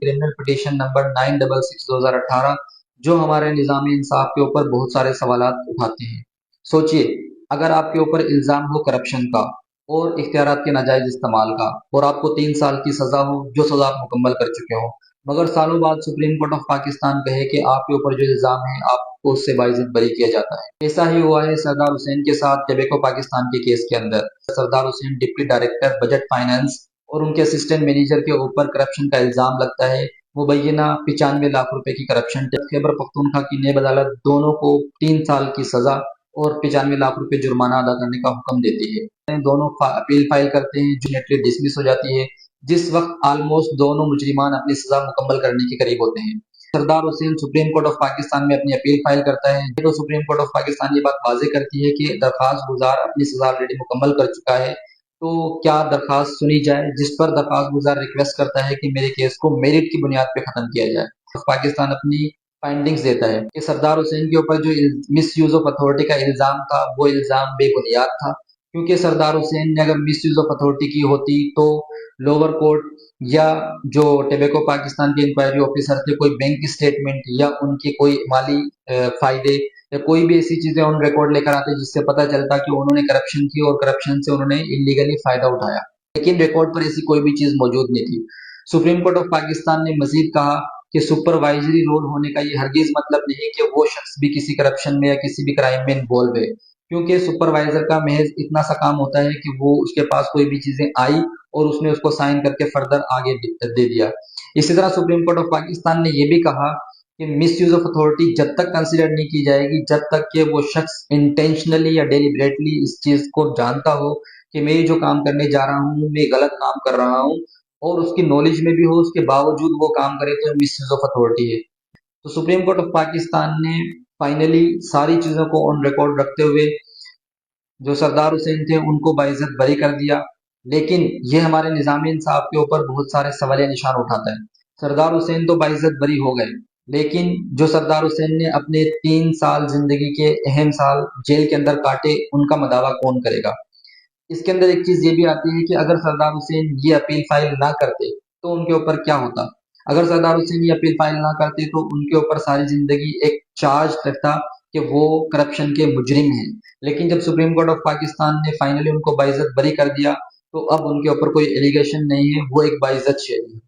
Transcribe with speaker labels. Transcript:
Speaker 1: Criminal petition number 966/2018 जो हमारे निज़ाम इंसाफ के ऊपर बहुत सारे सवालात उठाते हैं। सोचिए, अगर आपके ऊपर इल्ज़ाम हो करप्शन का और इख्तियारात के नाजायज़ इस्तेमाल का और आपको 3 साल की सज़ा हो, जो सज़ा आप मुकम्मल कर चुके हो, मगर सालों बाद सुप्रीम कोर्ट ऑफ पाकिस्तान कहे कि आपके ऊपर जो इल्ज़ाम है आपको उससे बाइज्जत बरी किया जाता है। ऐसा ही हुआ है सरदार हुसैन के साथ टेबेको पाकिस्तान के केस के अंदर। Sardar Hussain deputy director budget finance और उनके असिस्टेंट मैनेजर के ऊपर करप्शन का इल्ज़ाम लगता है। मुबैना 95 लाख रुपए की करप्शन। खैबर पख्तूनख्वा की नेब अदालत दोनों को 3 साल की सज़ा और 95 लाख रुपए जुर्माना अदा करने का हुक्म देती है। दोनों अपील फाइल करते हैं जो नेटली डिसमिस हो जाती है, जिस वक्त ऑलमोस्ट दोनों मुजरिमान अपनी सजा मुकम्मल करने के करीब होते हैं। Sardar Hussain Supreme Court of Pakistan में अपनी अपील फाइल करता है तो सुप्रीम कोर्ट ऑफ पाकिस्तान ये बात वाज़ेह करती है कि दरख्वास्त गुजार अपनी सजा ऑलरेडी मुकम्मल कर चुका है, तो क्या दरख्वास्त सुनी जाए, जिस पर दरख्वास्त गुजार रिक्वेस्ट करता है कि मेरे केस को मेरिट की बुनियाद पर खत्म किया जाए। पाकिस्तान अपनी फाइंडिंग्स देता है कि सरदार हुसैन के ऊपर जो मिस यूज ऑफ अथॉरिटी का इल्ज़ाम था वो इल्ज़ाम बेबुनियाद था, क्योंकि सरदार हुसैन ने अगर मिस यूज ऑफ अथॉरिटी की होती तो लोअर कोर्ट या जो टेबेको पाकिस्तान के इंक्वायरी ऑफिसर थे कोई बैंक स्टेटमेंट या उनके कोई माली फायदे या कोई भी ऐसी चीजें ऑन रिकॉर्ड लेकर आते जिससे पता चलता कि उन्होंने करप्शन की और करप्शन से उन्होंने इलीगली फायदा उठाया, लेकिन रिकॉर्ड पर ऐसी कोई भी चीज मौजूद नहीं थी। सुप्रीम कोर्ट ऑफ पाकिस्तान ने मजीद कहा कि सुपरवाइजरी रोल होने का ये हरगिज मतलब नहीं कि वो शख्स भी किसी करप्शन में या किसी भी क्राइम में इन्वॉल्व है, क्योंकि सुपरवाइजर का महज इतना सा काम होता है कि वो उसके पास कोई भी चीजें आई और उसने उसको साइन करके फर्दर आगे दे दिया। इसी तरह सुप्रीम कोर्ट ऑफ पाकिस्तान ने यह भी कहा कि मिस यूज ऑफ अथॉरिटी जब तक कंसिडर नहीं की जाएगी जब तक कि वो शख्स इंटेंशनली या डेलिबरेटली इस चीज को जानता हो कि मैं जो काम करने जा रहा हूँ मैं गलत काम कर रहा हूँ और उसकी नॉलेज में भी हो, उसके बावजूद वो काम करे तो मिस यूज ऑफ अथॉरिटी है। तो सुप्रीम कोर्ट ऑफ पाकिस्तान ने फाइनली सारी चीजों को ऑन रिकॉर्ड रखते हुए जो सरदार हुसैन थे उनको बाइज्जत बरी कर दिया, लेकिन ये हमारे निज़ाम इंसाफ के ऊपर बहुत सारे सवालिया निशान उठाता है। सरदार हुसैन तो बाइज्जत बरी हो गए, लेकिन जो सरदार हुसैन ने अपने 3 साल जिंदगी के अहम साल जेल के अंदर काटे उनका मदावा कौन करेगा। इसके अंदर एक चीज ये भी आती है कि अगर सरदार हुसैन ये अपील फाइल ना करते तो उनके ऊपर क्या होता। अगर सरदार हुसैन ये अपील फाइल ना करते तो उनके ऊपर सारी जिंदगी एक चार्ज रहता कि वो करप्शन के मुजरिम हैं, लेकिन जब सुप्रीम कोर्ट ऑफ पाकिस्तान ने फाइनली उनको बाइज्जत बरी कर दिया तो अब उनके ऊपर कोई एलिगेशन नहीं है, वो एक बाइज्जत शेर है।